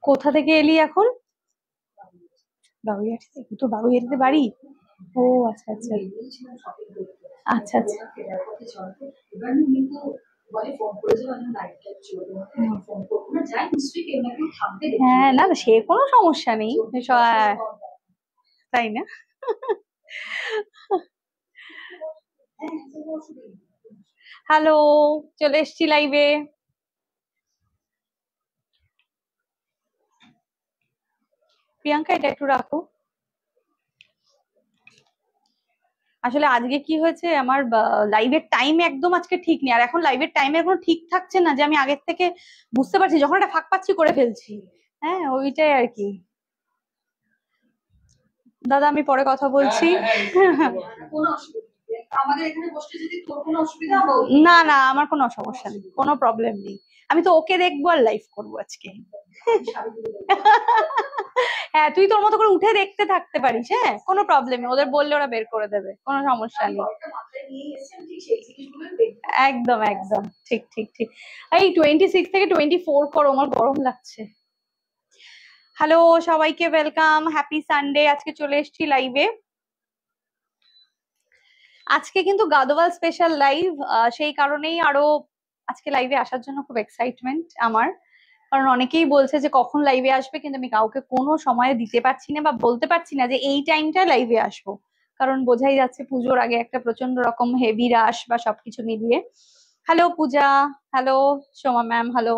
কোথা থেকে এলি এখন? বাগুইআটি থেকে? তো বাগুইআটিতে বাড়ি? ও আচ্ছা আচ্ছা আচ্ছা আচ্ছা। হ্যাঁ, না না, সে কোনো সমস্যা নেই। তাই না? হ্যালো, চলে এসছি লাইভে। প্রিয়াঙ্কা, এটা একটু রাখো। আসলে আজকে কি হয়েছে, আমার লাইভের টাইম একদম আজকে ঠিক নেই। আর এখন লাইভের টাইম এখন ঠিক থাকছে না, যে আমি আগের থেকে বুঝতে পারছি যখন একটা ফাঁক পাচ্ছি করে ফেলছি। হ্যাঁ, ওইটাই আর কি। দাদা, আমি পরে কথা বলছি। না না, আমার কোনো সমস্যা নেই, কোনো প্রবলেম নেই। আমি তো ওকে দেখবো আর লাইভ করবো আজকে। হ্যাঁ, তুই তোর মতো করে উঠে দেখতে থাকতে পারিস। হ্যাঁ, কোনো প্রবলেম নেই, ওদের বললে ওরা বের করে দেবে, কোনো সমস্যা নেই। একদম একদম, ঠিক ঠিক ঠিক। এই 26 থেকে 24 করো, আমার গরম লাগছে। হ্যালো, সবাইকে ওয়েলকাম, হ্যাপি সানডে। আজকে চলে এসেছি লাইভে। আজকে কিন্তু গাদোয়াল স্পেশাল লাইভ, সেই কারণেই আরো আজকে লাইভে আসার জন্য খুব এক্সাইটমেন্ট আমার। কারণ অনেকেই বলছে যে কখন লাইভে আসবে, কিন্তু আমি কাউকে কোনো সময় দিতে পারছি না বা বলতে পারছি না যে এই টাইমটা লাইভে আসবো। কারণ বোঝাই যাচ্ছে পুজোর আগে একটা প্রচন্ড রকম হেভি রাশ বা সবকিছু মিলিয়ে। হ্যালো পূজা, হ্যালো সোমা ম্যাম, হ্যালো।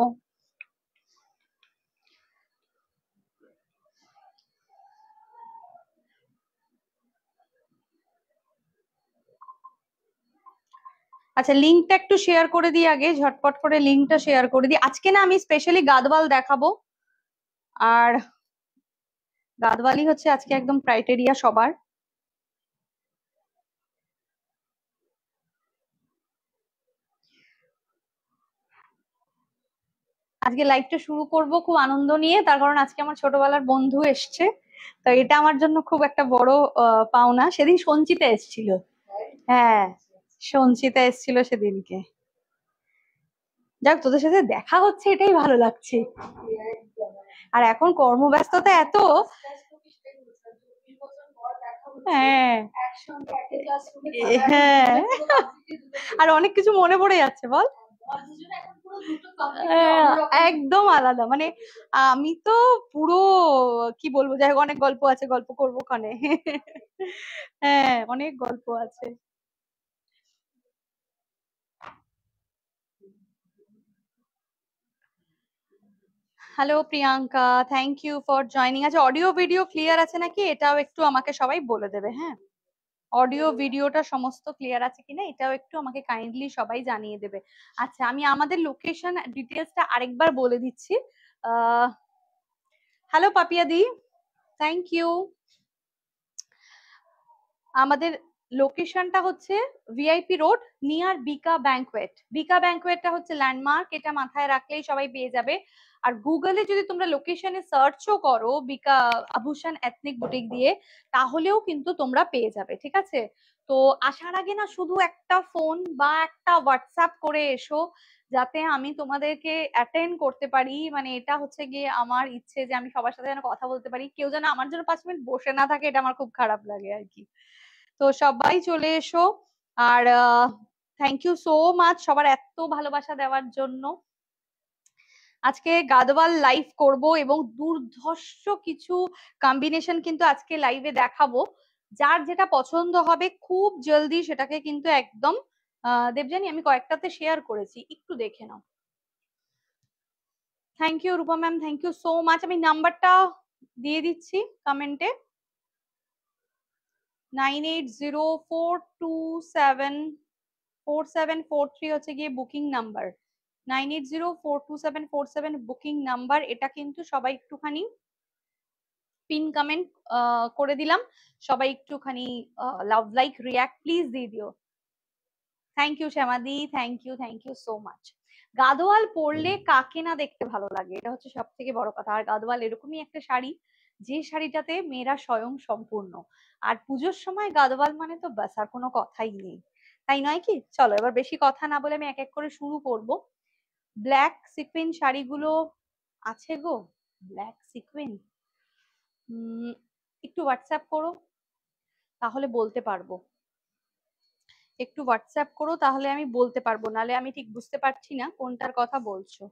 আচ্ছা, লিঙ্কটা একটু শেয়ার করে দিই, আগে ঝটপট করে লিঙ্কটা শেয়ার করে দিই। আজকে না আমি স্পেশালি গাদওয়াল দেখাবো, আর গাদওয়ালি হচ্ছে আজকে একদম ক্রাইটেরিয়া সবার। আজকে লাইভটা শুরু করব খুব আনন্দ নিয়ে, তার কারণ আজকে আমার ছোটবেলার বন্ধু এসছে। তো এটা আমার জন্য খুব একটা বড় পাওনা। সেদিন সঞ্চিতা এসেছিল। হ্যাঁ, সঞ্চিতা এসেছিল সেদিনকে। যাক, তোদের সাথে দেখা হচ্ছে, এটাই ভালো লাগছে। আর এখন কর্মব্যস্ততা এত। হ্যাঁ হ্যাঁ, আর অনেক কিছু মনে পড়ে যাচ্ছে, বল। একদম আলাদা, মানে আমি তো পুরো কি বলবো, যাই হোক, অনেক গল্প আছে, গল্প করবো ক্ষণে। হ্যাঁ, অনেক গল্প আছে। Hello Priyanka, thank you for joining. আচ্ছা, অডিও ভিডিও ক্লিয়ার আছে নাকি এটাও একটু আমাকে সবাই বলে দেবে। হ্যাঁ, অডিও ভিডিওটা সমস্ত ক্লিয়ার আছে কিনা এটাও একটু আমাকে কাইন্ডলি সবাই জানিয়ে দেবে। আচ্ছা, আমি আমাদের লোকেশন ডিটেলসটা আরেকবার বলে দিচ্ছি। হ্যালো পাপিয়া দি, থ্যাংক ইউ। আমাদের লোকেশনটা হচ্ছে VIP road, near Bika banquet. Bika ব্যাংকোয়েটটা হচ্ছে ল্যান্ডমার্ক, এটা মাথায় রাখলেই সবাই পেয়ে যাবে। আর গুগলে যদি তোমরা লোকেশনে সার্চও করো বিকা আভূষণ এথনিক বুটিক দিয়ে, তাহলেও কিন্তু তোমরা পেয়ে যাবে, ঠিক আছে। তো আসার আগে না শুধু একটা ফোন বা একটা হোয়াটসঅ্যাপ করে এসো, যাতে আমি তোমাদেরকে অ্যাটেন্ড করতে পারি। মানে এটা হচ্ছে গিয়ে আমার ইচ্ছে যে আমি সবার সাথে যেন কথা বলতে পারি, কেউ যেন আমার জন্য 5 মিনিট বসে না থাকে, এটা আমার খুব খারাপ লাগে আর কি। তো সবাই চলে এসো। আর থ্যাংক ইউ সো মাচ সবার এত ভালোবাসা দেওয়ার জন্য। আজকে গাদওয়াল লাইভ করব এবং দুর্ধর্ষ কিছু কম্বিনেশন কিন্তু আজকে লাইভে দেখাবো। যার যেটা পছন্দ হবে খুব জলদি সেটাকে কিন্তু একদম দেবজানি, আমি কয়েকটাতে শেয়ার করেছি, একটু দেখে নাও। Thank you Rupa ma'am, thank you so much. আমি নাম্বারটা দিয়ে দিচ্ছি কমেন্টে। 9804274743 হচ্ছে গিয়ে বুকিং নাম্বার। 98042747 booking number. এটা কিন্তু সবাই একটুখানি পিন কমেন্ট করে দিলাম। সবাই একটুখানি লাভ লাইক রিয়াক্ট প্লিজ দিয়ে দিও। থ্যাংক ইউ শ্যামাদি, thank you so much. Gadwal পরলে কাকে না দেখতে ভালো লাগে, এটা হচ্ছে সব থেকে বড় কথা। আর গাদোয়াল এরকমই একটা শাড়ি, যে শাড়িটাতে মেয়েরা স্বয়ং সম্পূর্ণ। আর পুজোর সময় গাদোয়াল মানে তো ব্যাস আর কোনো কথাই নেই, তাই নয় কি? চলো এবার বেশি কথা না বলে আমি এক এক করে শুরু করব। ব্ল্যাক সিকুইন শাড়িগুলো আছে গো, ব্ল্যাক সিকুয়েন, একটু হোয়াটসঅ্যাপ করো তাহলে বলতে পারবো, একটু হোয়াটসঅ্যাপ করো তাহলে আমি বলতে পারবো, নালে আমি ঠিক বুঝতে পারছি না কোনটার কথা বলছো।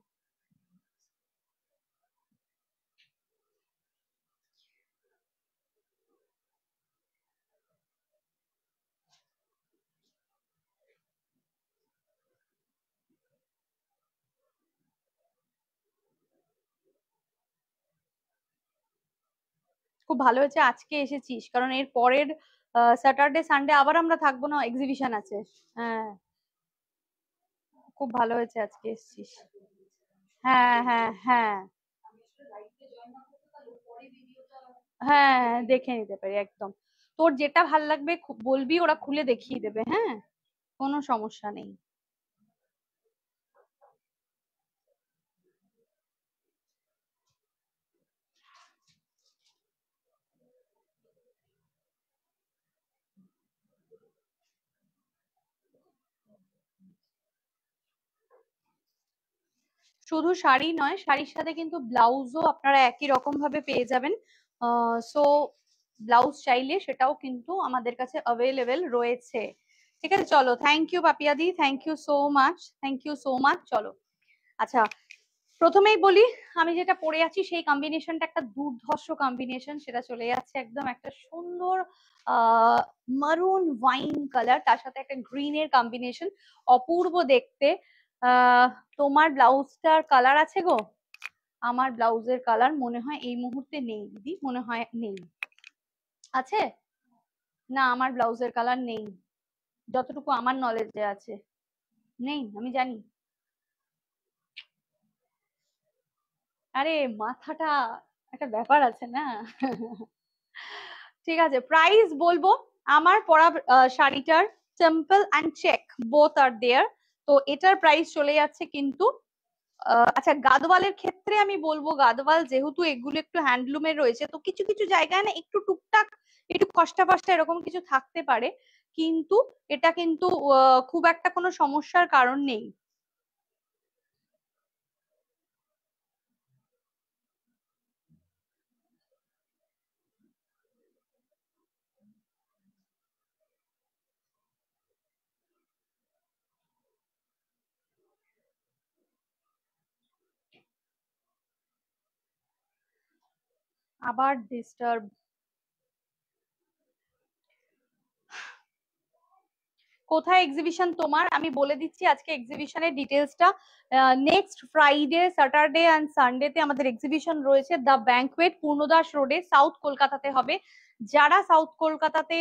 খুব ভালো হয়েছে আজকে এসেছিস, কারণ এর পরের স্যাটারডে সানডে আবার আমরা থাকবো না, এক্সিবিশন আছে। হ্যাঁ, খুব ভালো হয়েছে আজকে এসেছিস। হ্যাঁ হ্যাঁ হ্যাঁ হ্যাঁ, দেখে নিতে পারি একদম। তোর যেটা ভাল লাগবে বলবি, ওরা খুলে দেখিয়ে দেবে, হ্যাঁ, কোনো সমস্যা নেই। শুধু শাড়ি নয়, শাড়ির সাথে কিন্তু ব্লাউজও আপনারা একই রকম ভাবে পেয়ে যাবেন। সো ব্লাউজ চাইলে সেটাও কিন্তু আমাদের কাছে অ্যাভেলেবেল রয়েছে। ঠিক আছে, চলো, থ্যাংক ইউ পাপিয়াদি, thank you so much, thank you so much. চলো, আচ্ছা, প্রথমেই বলি, আমি যেটা পরে আছি সেই কম্বিনেশনটা একটা দুর্ধর্ষ কম্বিনেশন, সেটা চলে যাচ্ছে একদম একটা সুন্দর মারুন ওয়াইন কালার, তার সাথে একটা গ্রিনের কম্বিনেশন, অপূর্ব দেখতে। আহ তোমার ব্লাউজটার কালার আছে গো? আমার ব্লাউজের কালার মনে হয় এই মুহূর্তে নেই দিদি, মনে হয় নেই। আছে? না, আমার ব্লাউজের কালার নেই, যতটুকু আমার নলেজে আছে নেই, আমি জানি। আরে মাথাটা একটা ব্যাপার আছে না। ঠিক আছে, প্রাইস বলবো। আমার পরা শাড়িটার টেম্পল অ্যান্ড চেক বোথ আর দেয়ার, তো এটার প্রাইস চলে যাচ্ছে কিন্তু আচ্ছা, গাদওয়ালের ক্ষেত্রে আমি বলবো, গাদওয়াল যেহেতু এগুলো একটু হ্যান্ডলুমের রয়েছে, তো কিছু কিছু জায়গায় না একটু টুকটাক একটু কষ্টা ফষ্টা এরকম কিছু থাকতে পারে, কিন্তু এটা কিন্তু খুব একটা কোনো সমস্যার কারণ নেই। আবার ডিস্টার্ব? কোথায় এক্সিবিশন তোমার? আমি বলে দিচ্ছি আজকে এক্সিবিশনের ডিটেলসটা। নেক্সট ফ্রাইডে, স্যাটারডে অ্যান্ড সানডেতে আমাদের এক্সিবিশন রয়েছে দ্য ব্যাংকুয়েট, পূর্ণদাস রোডে, সাউথ কলকাতাতে হবে। যারা সাউথ কলকাতাতে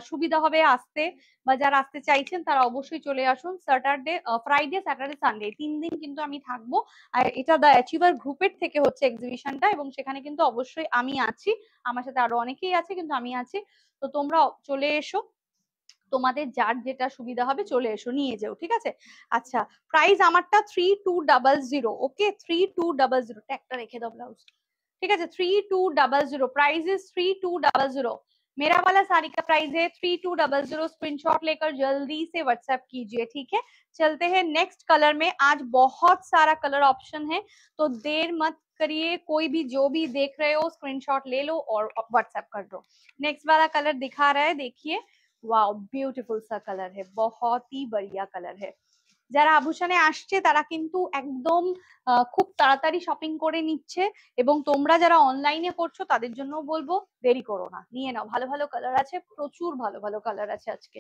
সুবিধা হবে আসতে, বা যারা আসতে চাইছেন তারা অবশ্যই চলে আসুন। স্যাটারডে, ফ্রাইডে, স্যাটারডে, সানডে 3 দিন কিন্তু আমি থাকবো। আর এটা দ্য অ্যাচিভার গ্রুপের থেকে হচ্ছে এক্সিবিশনটা, এবং সেখানে কিন্তু অবশ্যই আমি আছি, আমার সাথে আরো অনেকেই আছে, কিন্তু আমি আছি। তো তোমরা চলে এসো, তোমাদের যার যেটা সুবিধা হবে চলে এসো, নিয়ে যাও, ঠিক আছে? আচ্ছা, প্রাইস আমারটা 3200। ওকে, 3200, ট্যাগটা রেখে দাও ব্লাউজ। ठीक है, 3200 प्राइस इज 3200। मेरा वाला साड़ी का प्राइस है 3200। स्क्रीनशॉट लेकर जल्दी से व्हाट्सएप कीजिए, ठीक है? चलते हैं नेक्स्ट कलर में। आज बहुत सारा कलर ऑप्शन है, तो देर मत करिए, कोई भी जो भी देख रहे हो स्क्रीनशॉट ले लो और व्हाट्सएप कर दो। नेक्स्ट वाला कलर दिखा रहा है, देखिए, वाओ, ब्यूटीफुल सा कलर है, बहुत ही बढ़िया कलर है। যারা আভূষণে আসছে তারা কিন্তু একদম খুব তাড়াতাড়ি শপিং করে নিচ্ছে, এবং তোমরা যারা অনলাইনে করছো তাদের জন্য বলবো দেরি করো না, নিয়ে নাও, ভালো ভালো কালার আছে, প্রচুর ভালো ভালো কালার আছে আজকে।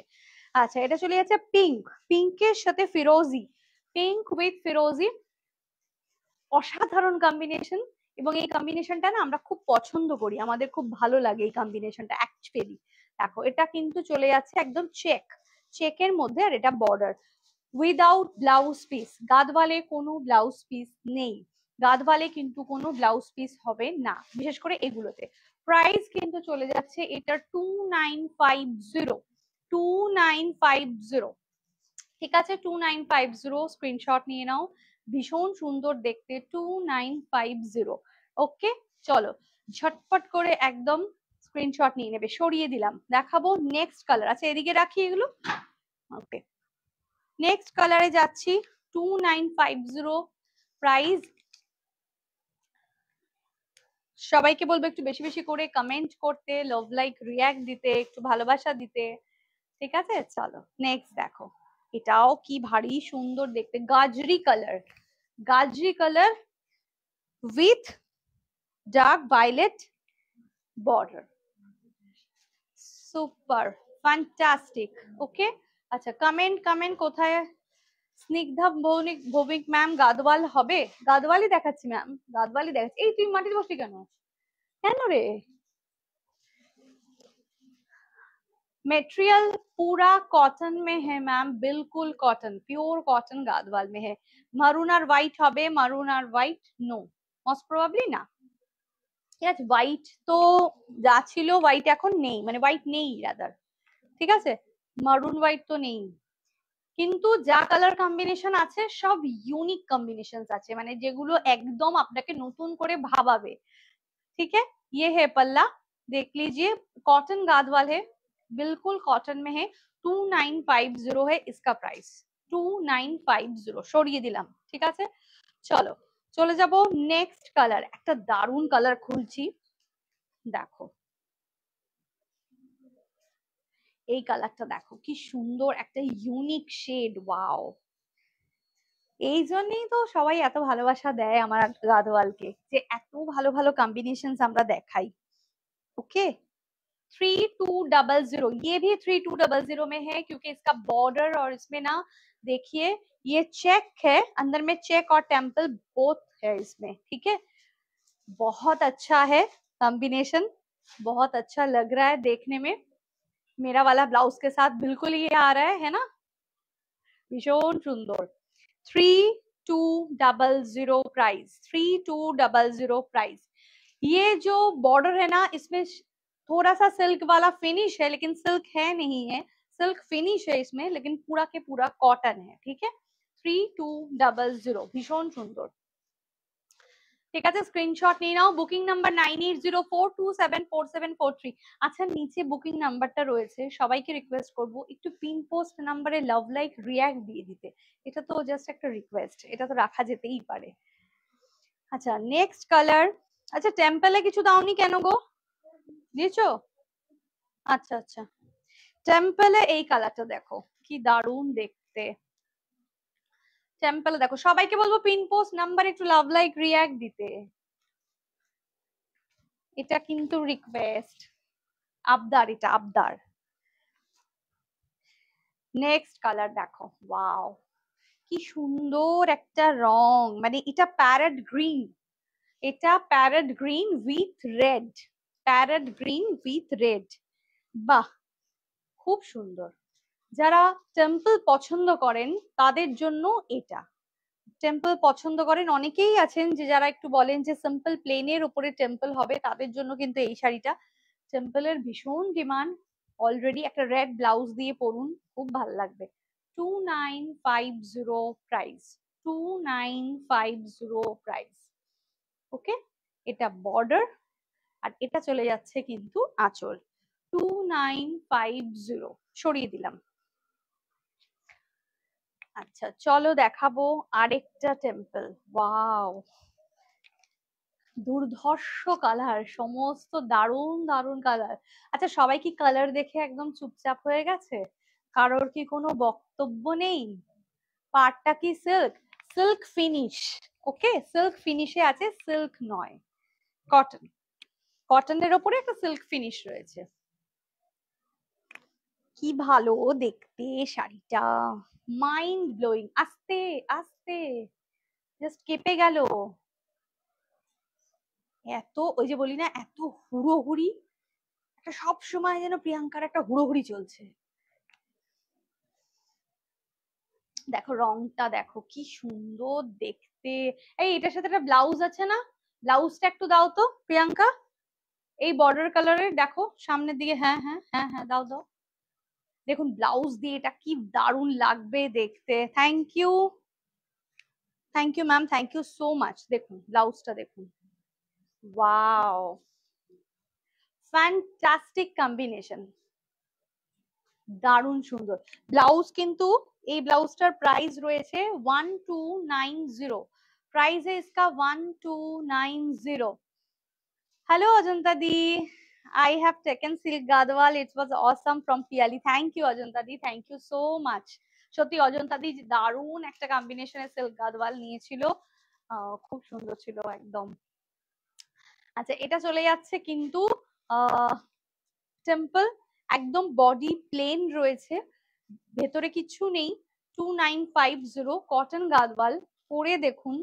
আচ্ছা, এটা চলে যাচ্ছে পিঙ্ক, পিঙ্কের সাথে ফিরোজি, পিঙ্ক উইথ ফিরোজি, অসাধারণ কম্বিনেশন। এবং এই কম্বিনেশনটা না আমরা খুব পছন্দ করি, আমাদের খুব ভালো লাগে এই কম্বিনেশনটা অ্যাকচুয়ালি। দেখো, এটা কিন্তু চলে যাচ্ছে একদম চেক, চেকের মধ্যে, আর এটা বর্ডার উইদাউট ব্লাউজ পিস। গাদওয়ালে কোনো ব্লাউজ পিস নেই, গাদওয়ালে কিন্তু কোনো ব্লাউজ পিস হবে না, বিশেষ করে এগুলোতে। প্রাইস কিন্তু চলে যাচ্ছে এটা 2950, 2950। ঠিক আছে, 2950, স্ক্রিনশট নিয়ে নাও, ভীষণ সুন্দর দেখতে, 2950। ওকে, চলো ঝটপট করে একদম স্ক্রিনশট নিয়ে নেবে, সরিয়ে দিলাম, দেখাবো নেক্সট কালার। আচ্ছা, এদিকে রাখি এগুলো। ওকে, নেক্সট কালারে যাচ্ছি, 2950 প্রাইস। সবাইকে বলবো একটু বেশি বেশি করে কমেন্ট করতে, লাভ লাইক রিয়াক্ট দিতে, একটু ভালোবাসা দিতে, ঠিক আছে? চলো নেক্সট দেখো, এটাও কি ভারী সুন্দর দেখতে, গাজরি কালার, গাজরি colour with dark violet border, super fantastic. Okay, আচ্ছা কমেন্ট কমেন্ট কোথায়? স্নিগ্ধা ভৌমিক ম্যাম গাদওয়াল হবে? গাদওয়ালই দেখাচ্ছি ম্যাম, গাদওয়ালই দেখাচ্ছি। এই তুই মাটিতে বসলি কেন? কেন রে? मटेरियल पूरा कॉटन में है मैम, बिल्कुल कॉटन, प्योर कॉटन गादवाल में है। মারুন আর হোয়াইট হবে? মারুন আর হোয়াইট নো, মোস্ট প্রবাবলি না। ঠিক আছে, হোয়াইট তো যা ছিল হোয়াইট এখন নেই, মানে হোয়াইট নেই রাদার, ঠিক আছে, মারুন হোয়াইট তো নেই। কিন্তু যা কালার কম্বিনেশন আছে সব ইউনিক কম্বিনেশন আছে, মানে যেগুলো একদম আপনাকে নতুন করে ভাবাবে। ठीक है, ये है पल्ला, देख लीजिए, कॉटन गादवाल है, बिल्कुल कॉटन में है, 2950 है इसका प्राइस, 2950 সরিয়ে দিলাম, ঠিক আছে। চলো চলে যাব নেক্সট কালার, একটা দারুন কালার খুলছি, দেখো এই কালারটা দেখো কি সুন্দর, একটা ইউনিক শেড, ওয়াও। এই জন্যই তো সবাই এত ভালোবাসা দেয় আমার গাদওয়ালকে, যে এত ভালো ভালো কম্বিনেশন আমরা দেখাই। ओके, 3200, ये भी 3200 में है, क्योंकि इसका बॉर्डर और इसमें ना देखिए ये चेक है, अंदर में चेक और टेम्पल बोथ है इसमें, ठीक है। बहुत अच्छा है कॉम्बिनेशन, बहुत अच्छा लग रहा है देखने में, मेरा वाला ब्लाउज के साथ बिल्कुल ये आ रहा है ना, भीषण सुंदर। 3200 प्राइस, 3200 प्राइस। ये जो बॉर्डर है ना, इसमें थोड़ा सा सिल्क वाला फिनिश है, लेकिन सिल्क है नहीं है, सिल्क फिनिश है इसमें, लेकिन पूरा के पूरा कॉटन है, ठीक है। 3200 ভীষণ সুন্দর, ঠিক আছে, স্ক্রিনশট নিয়ে নাও। Booking number 9804274743। আচ্ছা, নিচে বুকিং নাম্বারটা রয়েছে, সবাইকে রিকোয়েস্ট করব একটু পিন পোস্ট নাম্বারে লাভ লাইক রিয়াক্ট দিয়ে দিতে, এটা তো জাস্ট একটা রিকোয়েস্ট, এটা তো রাখা যেতেই পারে। আচ্ছা নেক্সট কালার, আচ্ছা টেম্পলে কিছু দাওনি কেন গো, দিয়েছো? আচ্ছা আচ্ছা, টেম্পলে এই কালারটা দেখো কি দারুণ দেখতে, টেম্পলে দেখো, সবাইকে বলবো পিন পোস্ট নাম্বার একটু লাভ লাইক রিয়াক্ট দিতে, এটা কিন্তু রিকোয়েস্ট, আবদার, এটা আবদার। নেক্সট কালার দেখো, ওয়াও কি সুন্দর একটা রং, মানে এটা প্যারেট গ্রিন, এটা parrot green with red, parrot green with red, বাহ খুব সুন্দর। যারা টেম্পল পছন্দ করেন তাদের জন্য এটা, টেম্পল পছন্দ করেন অনেকেই আছেন যে যারা একটু বলেন যে সিম্পল প্লেনের উপরে টেম্পল হবে, তাদের জন্য কিন্তু এই শাড়িটা, টেম্পলের ভীষণ ডিমান্ড, অলরেডি একটা রেড ব্লাউজ দিয়ে পরুন, খুব ভালো লাগবে। 2950 প্রাইস, 2950 প্রাইস। ওকে, এটা বর্ডার আর এটা চলে যাচ্ছে কিন্তু আঁচল, 2950 সরিয়ে দিলাম। আচ্ছা চলো দেখাবো আরেকটা টেম্পল, ওয়াও দুর্ধর্ষ কালার, সমস্ত দারুণ দারুণ কালার। আচ্ছা সবাই কি কালার দেখে একদম চুপচাপ হয়ে গেছে? কারোর কি কোনো বক্তব্য নেই? পাড়টা কি সিল্ক? সিল্ক ফিনিশ, ওকে সিল্ক ফিনিশে আছে, সিল্ক নয়, কটন, কটনের ওপরে একটা সিল্ক ফিনিশ রয়েছে। কি ভালো দেখতে শাড়িটা, মাইন্ড ব্লোয়িং, আস্তে আস্তে জাস্ট কেঁপে গেল, এত ওই যে বলি না এত হুড়োহুড়ি, একটা সব সময় যেন প্রিয়াঙ্কার একটা হুড়োহুড়ি চলছে। দেখো রংটা দেখো কি সুন্দর দেখতে, এই এটার সাথে একটা ব্লাউজ আছে না, ব্লাউজটা একটু দাও তো প্রিয়াঙ্কা, এই বর্ডার কালারের দেখো সামনের দিকে, হ্যাঁ হ্যাঁ হ্যাঁ হ্যাঁ দাও দাও, দেখুন ব্লাউজ দিয়ে এটা কি দারুণ লাগবে দেখতে। Thank you, thank you ma'am, thank you so much. দেখুন ব্লাউজটা দেখুন, ওয়াও ফ্যান্টাস্টিক কম্বিনেশন, দারুণ সুন্দর ব্লাউজ। কিন্তু এই ব্লাউজটার প্রাইস রয়েছে 1290, प्राइस है इसका 1290। Hello Ajanta di, I have taken silk gadwal, it was awesome from Piali. Thank you Ajanta di, thank you so much. সত্যি অজন্তা দি দারুণ একটা কম্বিনেশনের সিল্ক গাদওয়াল নিয়েছিল, খুব সুন্দর ছিল একদম। আচ্ছা এটা চলে যাচ্ছে কিন্তু টেম্পল, একদম বডি প্লেন রয়েছে, ভেতরে কিছু নেই। 2950 কটন গাদওয়াল, পরে দেখুন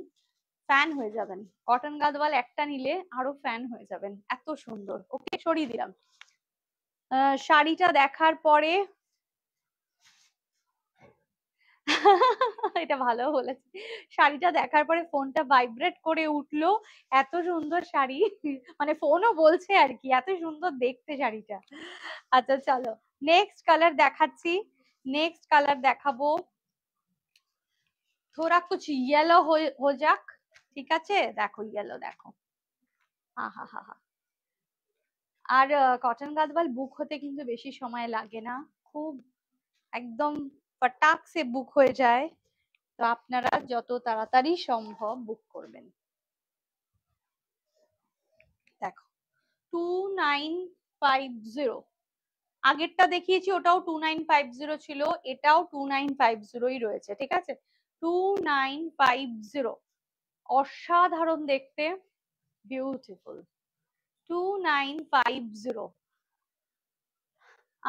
ফ্যান হয়ে যাবেন। কটন গাদওয়াল একটা নিলে আরো ফ্যান হয়ে যাবেন, এত সুন্দর। ওকে সরিয়ে দিলাম। শাড়িটা দেখার পরে এটা ভালো বলেছে, শাড়িটা দেখার পরে ফোনটা ভাইব্রেট করে উঠলো, এত সুন্দর শাড়ি, মানে ফোনও বলছে আর কি এত সুন্দর দেখতে শাড়িটা। আচ্ছা চলো নেক্সট কালার দেখাচ্ছি, নেক্সট কালার দেখাবো থোড়া কুছ ইয়েলো হো যাক, ঠিক আছে? দেখো ইয়েলো দেখো, হা হা হা হা। আর কটন গাদওয়াল বুক হতে কিন্তু বেশি সময় লাগে না, খুব একদম ফটাক সে বুক হয়ে যায়, তো আপনারা যত তাড়াতাড়ি সম্ভব বুক করবেন। দেখো 2950, আগেরটা দেখিয়েছি ওটাও 2950 ছিল, এটাও 2950ই রয়েছে, ঠিক আছে? 2950, অসাধারণ দেখতে, বিউটিফুল। 2950।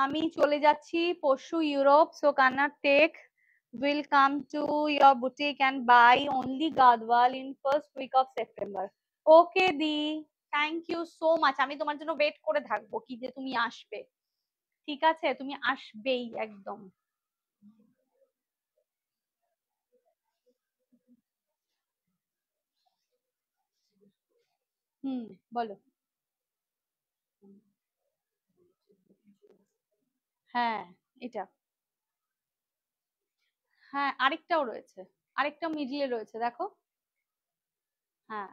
আমি চলে যাচ্ছি পরশু Europe, so cannot take, will come to your boutique and buy only Gadwal in first week of September. Okay দি, থ্যাংক ইউ সো মাচ। আমি তোমার জন্য ওয়েট করে থাকবো কি যে তুমি আসবে, ঠিক আছে? তুমি আসবেই একদম। হুম বলো। হ্যাঁ এটা, হ্যাঁ আরেকটাও রয়েছে, আরেকটা মিডিলে রয়েছে দেখো। হ্যাঁ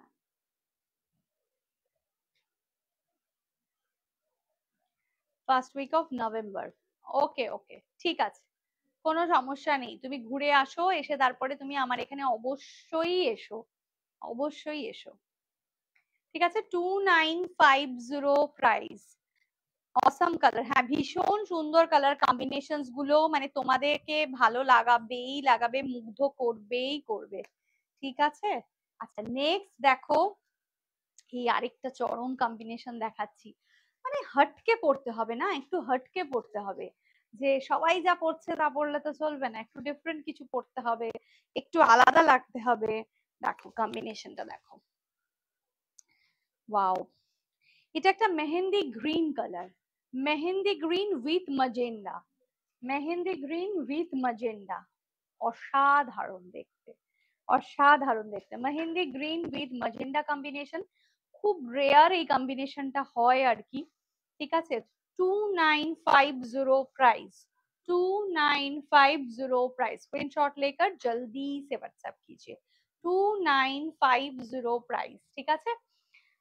ফার্স্ট উইক অফ নভেম্বর। ওকে ওকে ঠিক আছে, কোনো সমস্যা নেই, তুমি ঘুরে আসো, এসে তারপরে তুমি আমার এখানে অবশ্যই এসো, অবশ্যই এসো, ঠিক আছে? 2950 প্রাইস, অসাম কালার, হ্যাঁ ভীষণ সুন্দর কালার কম্বিনেশনস গুলো, মানে তোমাদেরকে ভালো লাগাবেই লাগাবে, মুগ্ধ করবেই করবে, ঠিক আছে? আচ্ছা নেক্সট দেখো, এই আরেকটা চরম কম্বিনেশন দেখাচ্ছি, মানে হটকে পড়তে হবে না, একটু হটকে পড়তে হবে, যে সবাই যা পড়ছে তা পড়লে তো চলবে না, একটু ডিফারেন্ট কিছু পড়তে হবে, একটু আলাদা লাগতে হবে। দেখো কম্বিনেশনটা দেখো, ওয়াও, এটা একটা mehendi green colour, mehendi green with magenta, mehendi green with magenta, অসাধারণ দেখতে, অসাধারণ দেখতে, mehendi green with magenta combination, খুব রেয়ার এই কম্বিনেশনটা হয় আর কি, ঠিক আছে? 2950 प्राइस, 2950 प्राइस, स्क्रीनशॉट लेकर जल्दी से व्हाट्सएप कीजिए। 2950 प्राइस, ঠিক আছে?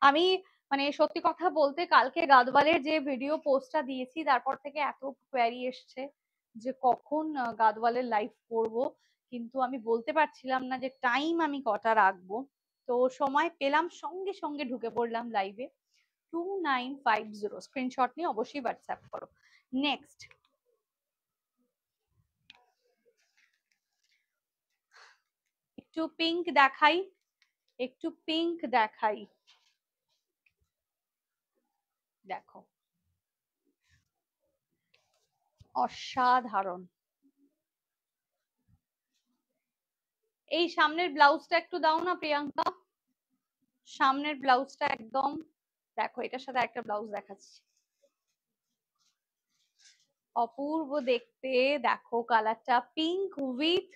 আমি মানে সত্যি কথা বলতে কালকে গাদওয়ালের যে ভিডিও পোস্টটা দিয়েছি তারপর থেকে এত কোয়ারি এসছে যে কখন গাদওয়ালের লাইভ করব, কিন্তু আমি বলতে পারছিলাম না যে টাইম আমি কটা রাখবো, তো সময় পেলাম সঙ্গে সঙ্গে ঢুকে পড়লাম লাইভে। 2950 স্ক্রিনশট নিয়ে অবশ্যই হোয়াটসঅ্যাপ করো। নেক্সট একটু পিঙ্ক দেখাই, একটু পিঙ্ক দেখাই, দেখো অসাধারণ। এই সামনের ব্লাউজটা একটু দাও না প্রিয়াঙ্কা, সামনের ব্লাউজটা একদম দেখো, এটার সাথে একটা ব্লাউজ দেখাচ্ছি, অপূর্ব দেখতে, দেখো কালারটা পিঙ্ক উইথ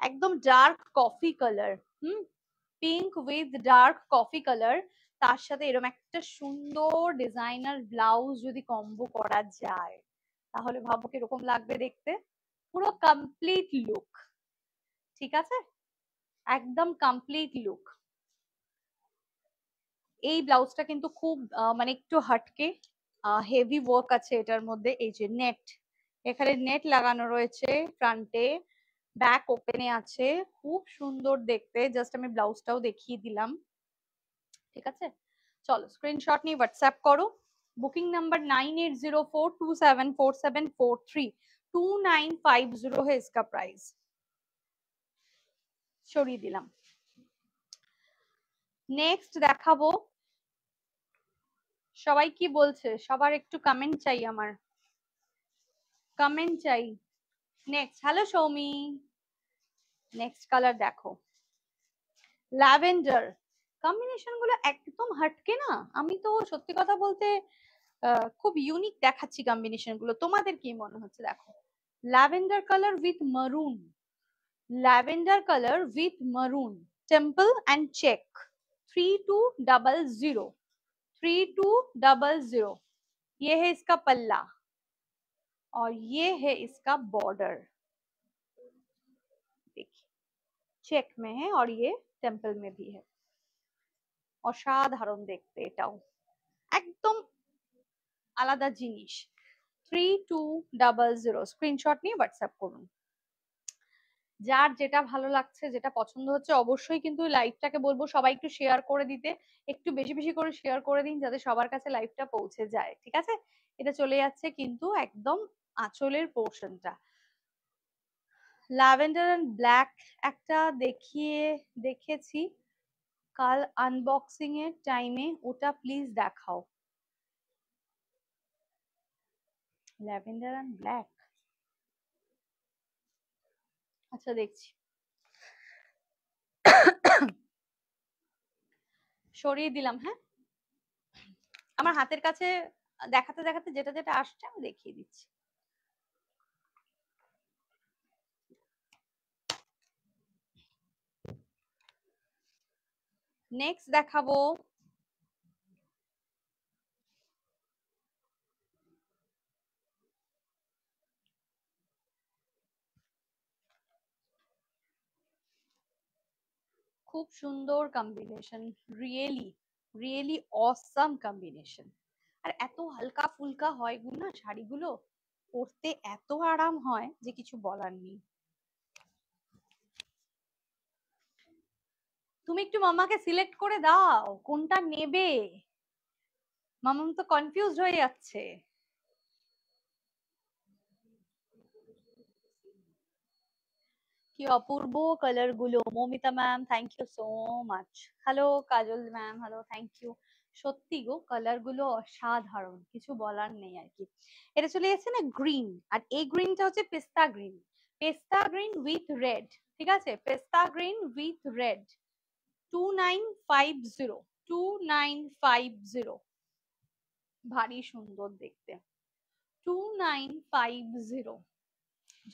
একদম dark coffee colour, hmm, pink with dark coffee colour, তার সাথে এরকম একটা সুন্দর ডিজাইনার ব্লাউজ যদি কম্বো করা যায় তাহলে ভাবো কিরকম লাগবে দেখতে, পুরো কমপ্লিট লুক, ঠিক আছে? একদম কমপ্লিট লুক। এই ব্লাউজটা কিন্তু খুব মানে একটু হাটকে, হেভি ওয়ার্ক আছে এটার মধ্যে, এই যে নেট, এখানে নেট লাগানো রয়েছে ফ্রন্টে, ব্যাক ওপেনে আছে, খুব সুন্দর দেখতে, জাস্ট আমি ব্লাউজটাও দেখিয়ে দিলাম, ঠিক আছে? চলো স্ক্রিনশট নিয়ে হোয়াটসঅ্যাপ করো। বুকিং নাম্বার 9804274743, 2950 है इसका प्राइस। সরিয়ে দিলাম। নেক্সট দেখাবো। সবাই কি বলছে? সবার একটু কমেন্ট চাই, আমার কমেন্ট চাই। Next, hello Soumi, next colour দেখো, ল্যাভেন্ডার। কম্বিনেশন গুলো একদম হটকে না, আমি তো সত্যি কথা বলতে খুব ইউনিক দেখাচ্ছি কম্বিনেশন গুলো। তোমাদের কি মনে হচ্ছে? দেখো, lavender colour with maroon, lavender colour with maroon, temple and check, 3200, 3200। ये है इसका पल्ला और ये है इसका बॉर्डर, देखिए चेक में है और ये टेम्पल में भी है। অসাধারণ দেখতে, এটাও একদম আলাদা জিনিস। 3200, স্ক্রিনশট নিয়ে হোয়াটসঅ্যাপ করুন। যার যেটা ভালো লাগছে, যেটা পছন্দ হচ্ছে, অবশ্যই কিন্তু লাইভটাকে বলবো সবাই একটু শেয়ার করে দিতে, একটু বেশি বেশি করে শেয়ার করে দিন যাতে সবার কাছে লাইভটা পৌঁছে যায়। ঠিক আছে, এটা চলে যাচ্ছে কিন্তু একদম আঁচলের পোর্শনটা। ল্যাভেন্ডার এন্ড ব্ল্যাক একটা দেখেছি কাল আনবক্সিং এর টাইমে, ওটা প্লিজ দেখাও। ল্যাভেন্ডার এন্ড ব্ল্যাক, আচ্ছা দেখছি। সরিয়ে দিলাম। হ্যাঁ, আমার হাতের কাছে দেখাতে দেখাতে যেটা যেটা আসছে আমি দেখিয়ে দিচ্ছি। নেক্সট দেখাবো খুব সুন্দর combination, really really awesome combination. আর এত হালকা ফুলকা হয় না শাড়িগুলো, পরতে এত আরাম হয় যে কিছু বলার নেই। তুমি একটু মামাকে সিলেক্ট করে দাও কোনটা নেবে, মামাম তো কনফিউজড হয়ে যাচ্ছে। কি অপূর্ব কালার গুলো, Moumita ma'am thank you so much. Hello Kajal ma'am, hello, thank you. সত্যি গো, কালার গুলো অসাধারণ, কিছু বলার নেই আর কি। এটা চলে যাচ্ছে না গ্রিন, আর এই গ্রিনটা হচ্ছে পেস্তা গ্রিন, পেস্তা গ্রিন উইথ রেড। ঠিক আছে, পেস্তা গ্রিন উইথ রেড, 2950, 2950, ভারী সুন্দর দেখতে, 2950।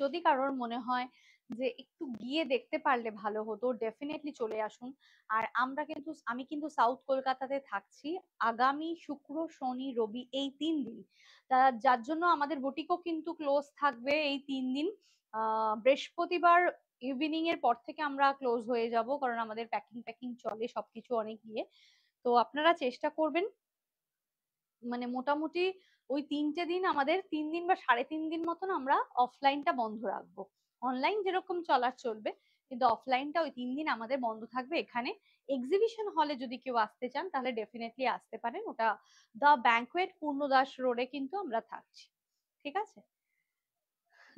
যদি কারোর মনে হয় যে একটু গিয়ে দেখতে পারলে ভালো হতো, ডেফিনেটলি চলে আসুন। আর আমি কিন্তু সাউথ কলকাতাতে থাকছি আগামী শুক্র শনি রবি এই 3 দিন, যার জন্য আমাদের বুটিকও কিন্তু ক্লোজ থাকবে এই 3 দিন। বৃহস্পতিবার ইভিনিং এর পর থেকে আমরা ক্লোজ হয়ে যাব, কারণ আমাদের প্যাকিং প্যাকিং চলে সবকিছু অনেক গিয়ে। তো আপনারা চেষ্টা করবেন, মানে মোটামুটি ওই 3টে দিন, আমাদের 3 দিন বা 3.5 দিন মতন আমরা অফলাইনটা বন্ধ রাখবো। অনলাইন যেরকম চলার চলবে, কিন্তু অফলাইনটা ওই 3 দিন আমাদের বন্ধ থাকবে। এখানে এক্সিবিশন হলে যদি কেউ আসতে চান তাহলে ডেফিনেটলি আসতে পারেন, ওটা দ্য ব্যাংকোয়েট পূর্ণদাস রোডে কিন্তু আমরা থাকছি। ঠিক আছে,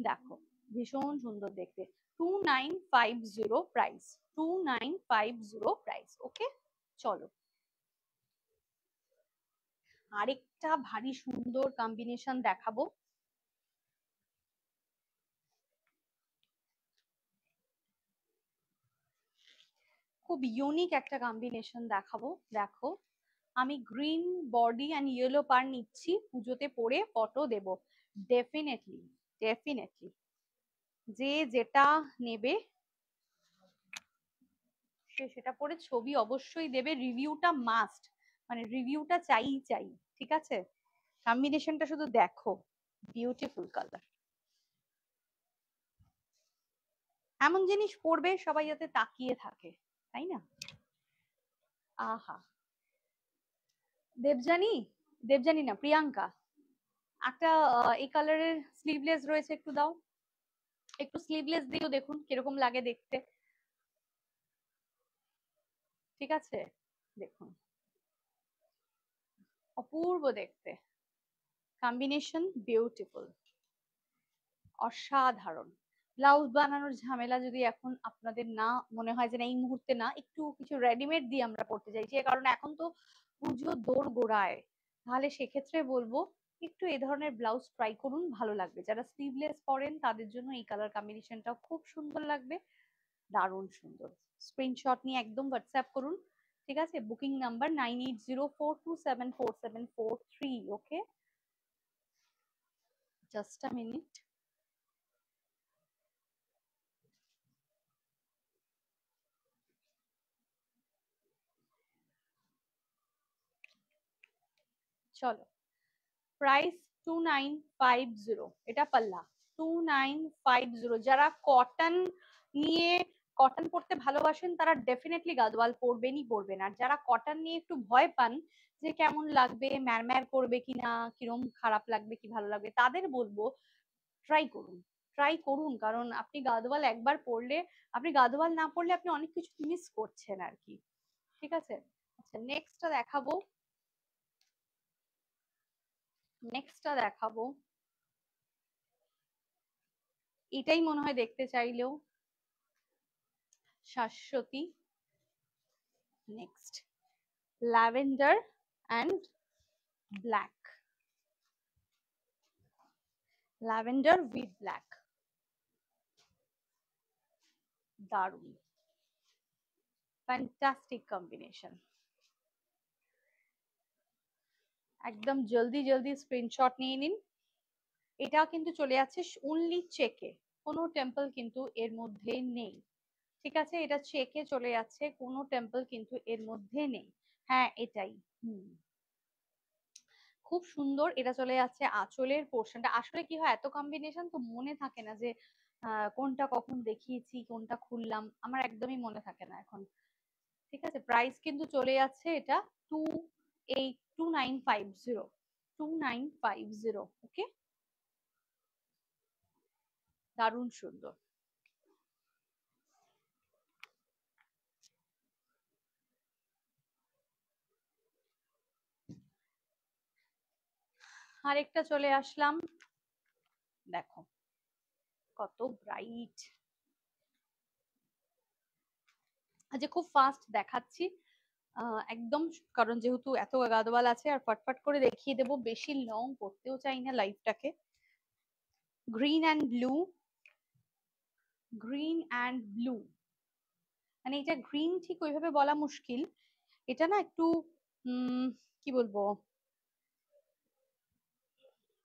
দেখো ভীষণ সুন্দর দেখতে, 2950 প্রাইস, 2950 প্রাইস। ওকে, চলো আরেকটা ভারী সুন্দর কম্বিনেশন দেখাবো। খুব ইউনিক একটা কম্বিনেশন দেখাবো। দেখো, আমি গ্রিন বডি অ্যান্ড ইয়েলো পার নিচ্ছি, পুজোতে পরে ফটো দেব। ডেফিনেটলি ডেফিনেটলি, যে যেটা নেবে সে সেটা পরে ছবি অবশ্যই দেবে, রিভিউটা মাস্ট, মানে রিভিউটা চাই চাই। ঠিক আছে, কম্বিনেশনটা শুধু দেখো, বিউটিফুল কালার। এমন জিনিস পরবে সবাই যাতে তাকিয়ে থাকে, তাই না? আহা, দেবজানি, দেবজানি না, প্রিয়াঙ্কা, একটা এই কালারের স্লিভলেস রয়েছে, একটু দাও, একটু স্লিভলেস দিও, দেখুন কিরকম লাগে দেখতে। ঠিক আছে, দেখুন অপূর্ব দেখতে, কম্বিনেশন বিউটিফুল, অসাধারণ। ব্লাউজ বানানোর ঝামেলা যদি এখন আপনাদের না মনে হয় যে না এই মুহূর্তে না, একটু কিছু রেডিমেড দিয়ে আমরা করতে চাইছি, কারণ এখন তো পুজো দোর গোড়ায়, তাহলে সেক্ষেত্রে বলবো একটু এই ধরনের ব্লাউজ ট্রাই করুন, ভালো লাগবে। যারা স্লিভলেস পরেন তাদের জন্য এই কালার কম্বিনেশনটাও খুব সুন্দর লাগবে, দারুণ সুন্দর। স্ক্রিনশট নিয়ে একদম হোয়াটসঅ্যাপ করুন, ঠিক আছে? Booking number 9804274743। Okay, just a minute. চলো, প্রাইস 2950, এটা পাল্লা 2950। যারা কটন নিয়ে, কটন পরতে ভালোবাসেন তারা ডেফিনেটলি গাদওয়াল পরবেনই পরবেন, আর যারা কটন নিয়ে একটু ভয় পান যে কেমন লাগবে, ম্যারম্যার করবে কিনা, কিরম খারাপ লাগবে কি ভালো লাগবে, তাদের বলবো ট্রাই করুন, ট্রাই করুন। কারণ আপনি গাদওয়াল একবার পরলে, আপনি গাদওয়াল না পরলে আপনি অনেক কিছু মিস করছেন আর কি, ঠিক আছে? আচ্ছা, নেক্সটটা দেখাবো, এটাই মনে হয় দেখতে চাইলেও Shashwati. Next, lavender and black, lavender with black, দারুন, ফ্যান্টাস্টিক কম্বিনেশন। একদম জলদি জলদি স্ক্রিনশট নিয়ে নিন। এটা কিন্তু চলে যাচ্ছে অনলি চেকে, কোনো টেম্পল কিন্তু এর মধ্যে নেই, ঠিক আছে? এটা চেকে চলে যাচ্ছে, কোনো টেম্পল কিন্তু এর মধ্যে নেই। হ্যাঁ এটাই, হুম, খুব সুন্দর। এটা চলে যাচ্ছে আঁচলের পোর্শনটা। আসলে কি হয়, এত কম্বিনেশন তো মনে থাকে না যে কোনটা কখন দেখিয়েছি, কোনটা খুললাম, আমার একদমই মনে থাকে না এখন, ঠিক আছে? প্রাইস কিন্তু চলে যাচ্ছে এটা 2950, 2950। ওকে, দারুণ সুন্দর। আরেকটা চলে আসলাম, দেখো কত ব্রাইট। আচ্ছা, খুব ফাস্ট দেখাচ্ছি একদম, কারণ যেহেতু এত গাদওয়াল আছে আর ফটফট করে দেখিয়ে দেবো, বেশি লং করতেও চাই না লাইফটাকে। Green and blue, green and blue, মানে এটা গ্রিন ঠিক ওইভাবে বলা মুশকিল, এটা না একটু কি বলবো,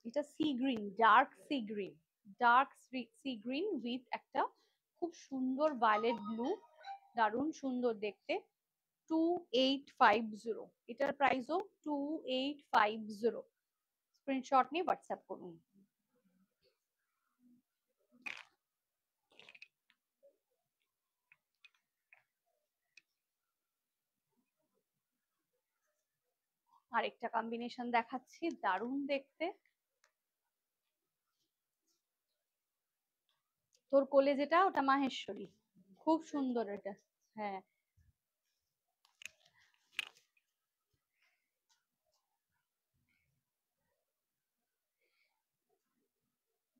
এটা sea green, dark sea green, dark sea green with একটা খুব সুন্দর ভায়োলেট ব্লু, দারুণ সুন্দর দেখতে। 2850, এটার প্রাইসও 2850। স্ক্রিনশট নিয়ে হোয়াটসঅ্যাপ করুন। আরেকটা কম্বিনেশন দেখাচ্ছি, দারুণ দেখতে। তোর কোলে যেটা, ওটা মাহেশ্বরী, খুব সুন্দর এটা। হ্যাঁ,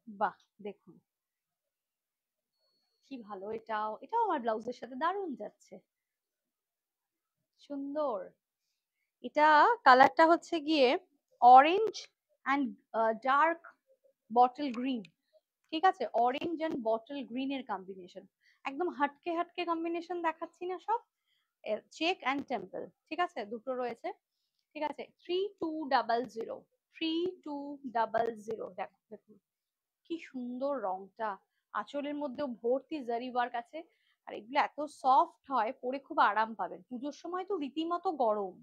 বাহ, দেখুন কি ভালো, এটাও এটাও আমার ব্লাউজের সাথে দারুণ যাচ্ছে, সুন্দর। এটা কালারটা হচ্ছে গিয়ে orange and dark bottle green, ঠিক আছে? অরেঞ্জ অ্যান্ড বটল গ্রিন এর কম্বিনেশন, একদম হাটকে হাটকে কম্বিনেশন দেখাচ্ছি না সব। চেক অ্যান্ড টেম্পল, ঠিক আছে, দুটো রয়েছে, ঠিক আছে? 3200, 3200। দেখো দেখুন কি সুন্দর রংটা, আঁচলের মধ্যেও ভর্তি জারি ওয়ার্ক আছে, আর এগুলো এত সফট হয়, পরে খুব আরাম পাবেন। পুজোর সময় তো রীতিমতো গরম,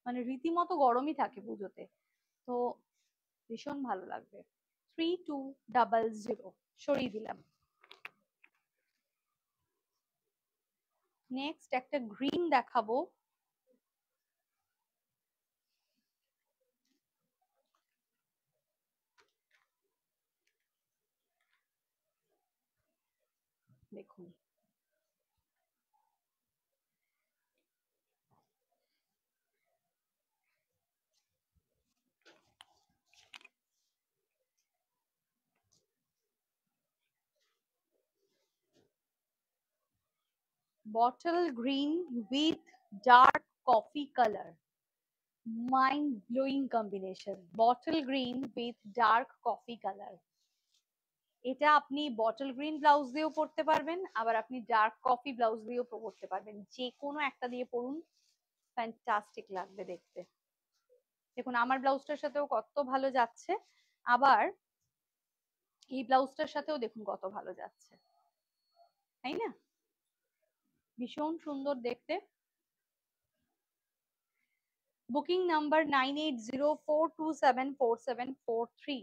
মানে রীতিমতো গরমই থাকে পুজোতে, তো ভীষণ ভালো লাগবে। 3200 সরিয়ে দিলাম। নেক্সট একটা গ্রিন দেখাবো, দেখুন bottle green with dark coffee colour, mind blowing combination. Bottle green with dark coffee colour, এটা আপনি বটল গ্রিন ব্লাউজ দিয়েও পরতে পারবেন, আবার আপনি ডার্ক কফি ব্লাউজ দিয়েও পরতে পারবেন, যে কোনো একটা দিয়ে পরুন, ফ্যান্টাস্টিক লাগবে দেখতে। দেখুন আমার ব্লাউজটার সাথেও কত ভালো যাচ্ছে, আবার এই ব্লাউজটার সাথেও দেখুন কত ভালো যাচ্ছে, তাই না? ভীষণ সুন্দর দেখতে। Booking number 9804274743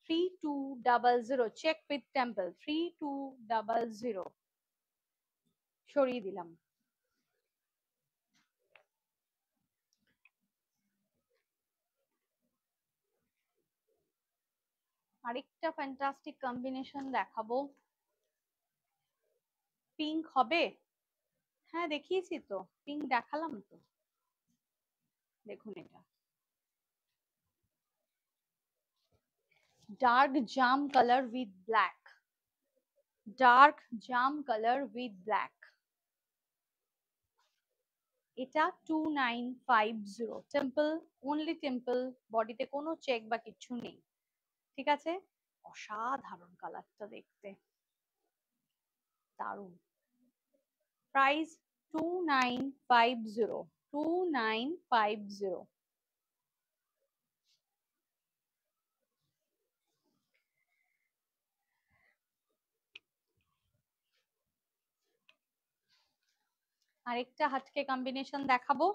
3200, check with temple 3200। সরিয়ে দিলাম। আরেকটা ফ্যান্টাস্টিক কম্বিনেশন দেখাবো। পিঙ্ক হবে? হ্যাঁ দেখিয়েছি তো, পিঙ্ক দেখালাম তো। দেখুন এটা dark jam colour with black, dark jam colour with black, এটা 2950। টেম্পল, অনলি টেম্পল, বডিতে কোনো চেক বা কিছু নেই, ঠিক আছে? অসাধারণ কালারটা দেখতে, দারুণ। প্রাইস 2950, 2950। আরেকটা হাটকে কম্বিনেশন দেখাবো।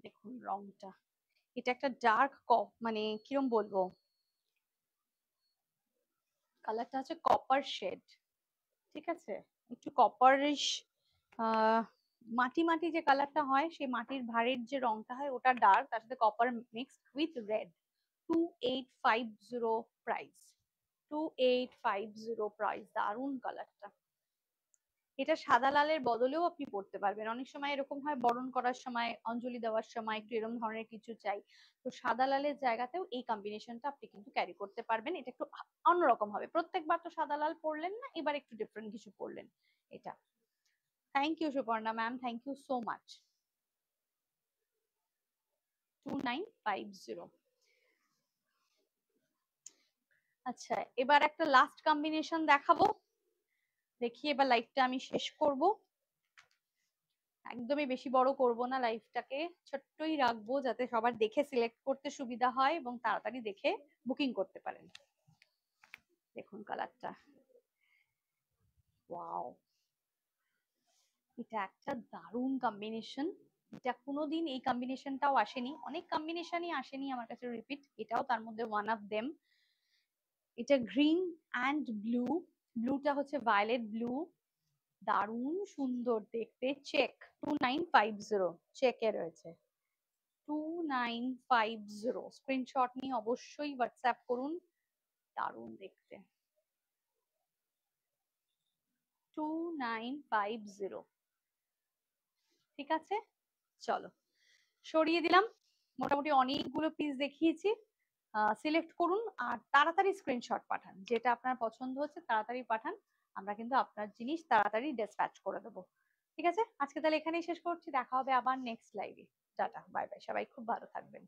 দেখুন রংটা, এটা একটা ডার্ক মানে কিরম বলবো, কালারটা হচ্ছে কপার শেড, ঠিক আছে? একটু কপারিশ, মাটি মাটি যে কালারটা হয়, সেই মাটির ভাড়ের যে রংটা হয় ওটা ডার্ক, তার সাথে copper mixed with red. 2850 price, 2850 price. দারুন কালারটা। এটা সাদা লালের বদলেও আপনি পরতে পারবেন, অনেক সময় এরকম হয় বরণ করার সময়, অঞ্জলি দেওয়ার সময় একটু এরকম ধরনের কিছু চাই, তো সাদা লালের জায়গাতেও এই কম্বিনেশনটা আপনি কিন্তু ক্যারি করতে পারবেন। এটা একটু অন্যরকম হবে, প্রত্যেকবার তো সাদা লাল পরলেন না, এবার একটু ডিফারেন্ট কিছু পরলেন। এটা thank you Suparna ma'am, thank you so much. 2950। আচ্ছা এবার একটা লাস্ট কম্বিনেশন দেখাবো, দেখি এবার লাইভটা আমি শেষ করব। একদমই বেশি বড় করব না, লাইভটাকে ছোট্টই রাখবো যাতে সবার দেখে সিলেক্ট করতে সুবিধা হয় এবং তাড়াতাড়ি দেখে বুকিং করতে পারেন। দেখুন কালারটা, ওয়াও, এটা একটা দারুণ কম্বিনেশন। এটা কোনোদিন এই কম্বিনেশনটাও আসেনি, অনেক কম্বিনেশনই আসেনি আমার কাছে রিপিট, এটাও তার মধ্যে ওয়ান অফ দেম। এটা গ্রিন অ্যান্ড ব্লু, ব্লুটা হচ্ছে ভায়োলেট ব্লু, দারুণ সুন্দর দেখতে। চেক 2950, চেকে রয়েছে 2950। স্ক্রিনশট নিয়ে অবশ্যই হোয়াটসঅ্যাপ করুন, দারুণ দেখতে। 2950, ঠিক আছে? চলো সরিয়ে দিলাম, মোটামুটি অনেকগুলো পিস দেখিয়েছি। সিলেক্ট করুন আর তাড়াতাড়ি স্ক্রিনশট পাঠান, যেটা আপনার পছন্দ হচ্ছে তাড়াতাড়ি পাঠান, আমরা কিন্তু আপনার জিনিস তাড়াতাড়ি ডিসপ্যাচ করে দেবো। ঠিক আছে, আজকে তাহলে এখানেই শেষ করছি, দেখা হবে আবার নেক্সট লাইভে। টাটা, বাই বাই, সবাই খুব ভালো থাকবেন।